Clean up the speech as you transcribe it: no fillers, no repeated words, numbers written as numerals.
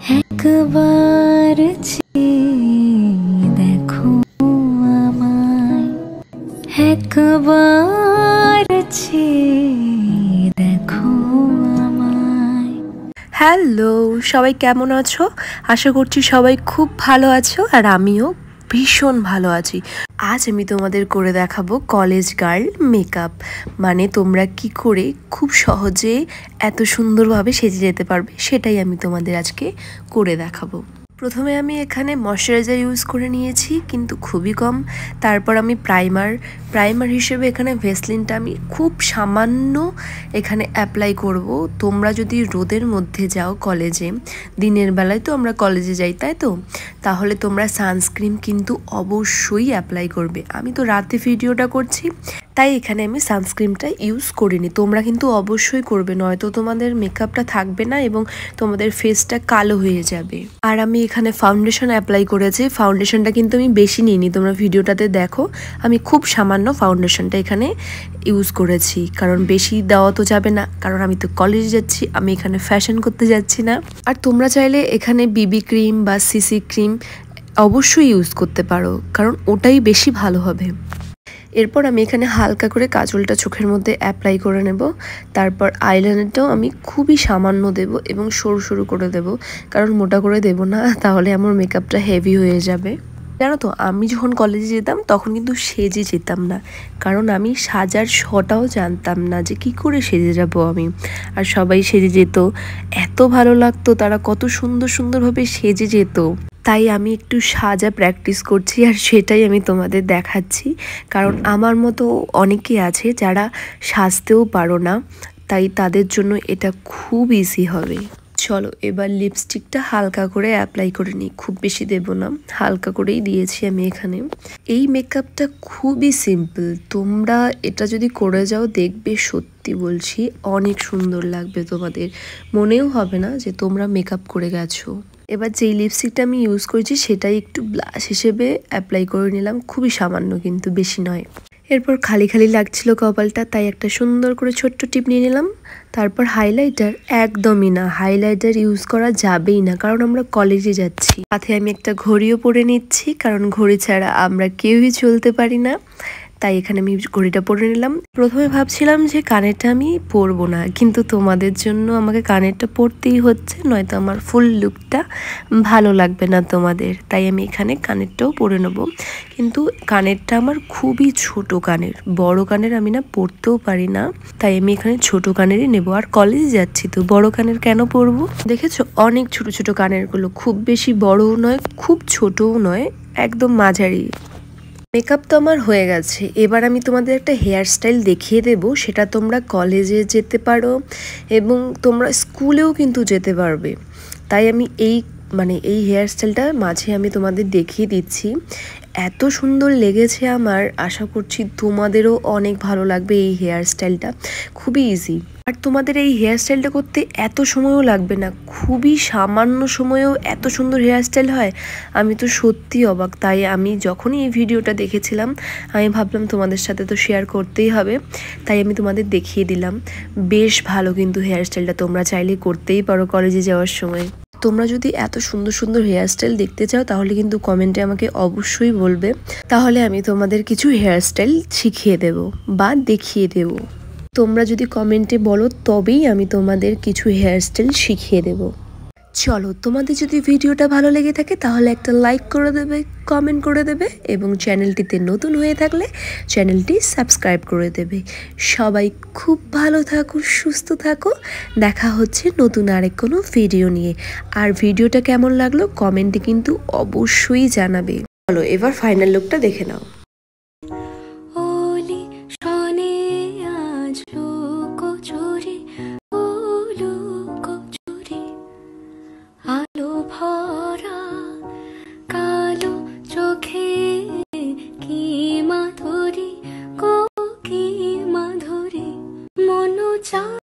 একবার চেয়ে দেখো আমায়, একবার চেয়ে দেখো আমায়। হ্যালো, সবাই কেমন আছো? আশা করছি সবাই খুব ভালো আছো, আর আমিও ভীষণ ভালো আছি। আজ আমি তোমাদের করে দেখাবো কলেজ গার্ল মেকআপ, মানে তোমরা কি করে খুব সহজে এত সুন্দরভাবে সেজে যেতে পারবে, সেটাই আমি তোমাদের আজকে করে দেখাবো। প্রথমে আমি এখানে ময়শ্চারাইজার ইউজ করে নিয়েছি, কিন্তু খুবই কম। তারপর আমি প্রাইমার হিসেবে এখানে ভেসলিনটা আমি খুব সামান্য এখানে অ্যাপ্লাই করব। তোমরা যদি রোদের মধ্যে যাও কলেজে, দিনের বেলায় তো আমরা কলেজে যাই, তাই তো, তাহলে তোমরা সানস্ক্রিন কিন্তু অবশ্যই অ্যাপ্লাই করবে। আমি তো রাতে ভিডিওটা করছি, তাই এখানে আমি সানস্ক্রিনটা ইউজ করিনি। তোমরা কিন্তু অবশ্যই করবে, নয়তো তোমাদের মেকআপটা থাকবে না এবং তোমাদের ফেসটা কালো হয়ে যাবে। আর আমি এখানে ফাউন্ডেশন অ্যাপ্লাই করেছি। ফাউন্ডেশনটা কিন্তু আমি বেশি নিইনি, তোমরা ভিডিওটাতে দেখো আমি খুব সামান্য ফাউন্ডেশনটা এখানে ইউজ করেছি, কারণ বেশি দেওয়া তো যাবে না, কারণ আমি তো কলেজে যাচ্ছি, আমি এখানে ফ্যাশন করতে যাচ্ছি না। আর তোমরা চাইলে এখানে বিবি ক্রিম বা সিসি ক্রিম অবশ্যই ইউজ করতে পারো, কারণ ওটাই বেশি ভালো হবে। এরপর আমি এখানে হালকা করে কাজলটা চোখের মধ্যে অ্যাপ্লাই করে নেব। তারপর আইলাইনারটাও আমি খুবই সামান্য দেব এবং সরু সরু করে দেব, কারণ মোটা করে দেব না, তাহলে আমার মেকআপটা হেভি হয়ে যাবে। জানো তো, আমি যখন কলেজে যেতাম তখন কিন্তু সেজে যেতাম না, কারণ আমি সাজার শটাও জানতাম না যে কি করে সেজে যাব আমি। আর সবাই সেজে যেত, এত ভালো লাগতো, তারা কত সুন্দর সুন্দরভাবে সেজে যেত। তাই আমি একটু সাজা প্র্যাকটিস করছি, আর সেটাই আমি তোমাদের দেখাচ্ছি, কারণ আমার মতো অনেকে আছে যারা সাজতেও পারো না, তাই তাদের জন্য এটা খুব ইজি হবে। চলো এবার লিপস্টিকটা হালকা করে অ্যাপ্লাই করে নিই, খুব বেশি দেব না, হালকা করেই দিয়েছি আমি এখানে। এই মেকআপটা খুবই সিম্পল, তোমরা এটা যদি করে যাও দেখবে, সত্যি বলছি অনেক সুন্দর লাগবে, তোমাদের মনেও হবে না যে তোমরা মেকআপ করে গেছো। এবার যেই লিপস্টিকটা আমি ইউজ করেছি সেটাই একটু ব্লাশ হিসেবে অ্যাপ্লাই করে নিলাম, খুবই সামান্য, কিন্তু বেশি নয়। এরপর খালি খালি লাগছিল কপালটা, তাই একটা সুন্দর করে ছোট্ট টিপ নিয়ে নিলাম। তারপর হাইলাইটার একদমই না, হাইলাইটার ইউজ করা যাবেই না, কারণ আমরা কলেজে যাচ্ছি। সাথে আমি একটা ঘড়িও পরে নিচ্ছি, কারণ ঘড়ি ছাড়া আমরা কেউই চলতে পারি না, তাই এখানে আমি ঘড়িটা পরে নিলাম। প্রথমে ভাবছিলাম যে কানেরটা আমি পরবো না, কিন্তু তোমাদের জন্য আমাকে কানেরটা পরতেই হচ্ছে, নয়তো আমার ফুল লুকটা ভালো লাগবে না তোমাদের, তাই আমি এখানে কানেরটাও পরে নেবো। কিন্তু কানেরটা আমার খুবই ছোট কানের, বড় কানের আমি না পরতেও পারি না, তাই আমি এখানে ছোট কানেরই নেব। আর কলেজে যাচ্ছি তো বড় কানের কেন পরবো? দেখেছো অনেক ছোট ছোট কানেরগুলো, খুব বেশি বড়ও নয় খুব ছোটও নয়, একদম মাঝারি। মেকআপ তো আমার হয়ে গেছে, এবার আমি তোমাদের একটা হেয়ার স্টাইল দেখিয়ে দেব, সেটা তোমরা কলেজে যেতে পারো এবং তোমরা স্কুলেও কিন্তু যেতে পারবে। তাই আমি এই হেয়ার স্টাইলটা মাঝে আমি তোমাদের দেখিয়ে দিচ্ছি। এত সুন্দর লেগেছে আমার, আশা করছি তোমাদেরও অনেক ভালো লাগবে। এই হেয়ার স্টাইলটা খুবই ইজি, আর তোমাদের এই হেয়ার স্টাইলটা করতে এত সময়ও লাগবে না, খুবই সামান্য সময়েও এত সুন্দর হেয়ার স্টাইল হয়, আমি তো সত্যি অবাক। তাই আমি যখনই এই ভিডিওটা দেখেছিলাম, আমি ভাবলাম তোমাদের সাথে তো শেয়ার করতেই হবে, তাই আমি তোমাদের দেখিয়ে দিলাম। বেশ ভালো কিন্তু হেয়ার স্টাইলটা, তোমরা চাইলে করতেই পারো কলেজে যাওয়ার সময়। তোমরা যদি এত সুন্দর সুন্দর হেয়ার স্টাইল দেখতে চাও, তাহলে কিন্তু কমেন্টে আমাকে অবশ্যই বলবে, তাহলে আমি তোমাদের কিছু হেয়ার স্টাইল শিখিয়ে দেব বা দেখিয়ে দেব। তোমরা যদি কমেন্টে বলো তবেই আমি তোমাদের কিছু হেয়ার স্টাইল শিখিয়ে দেব। চলো, তোমাদের যদি ভিডিওটা ভালো লেগে থাকে তাহলে একটা লাইক করে দেবে, কমেন্ট করে দেবে, এবং চ্যানেলটিতে নতুন হয়ে থাকলে চ্যানেলটি সাবস্ক্রাইব করে দেবে। সবাই খুব ভালো থাকো, সুস্থ থাকো, দেখা হচ্ছে নতুন আরেক কোনো ভিডিও নিয়ে। আর ভিডিওটা কেমন লাগলো কমেন্টে কিন্তু অবশ্যই জানাবে। চলো এবার ফাইনাল লুকটা দেখে নাও। আলো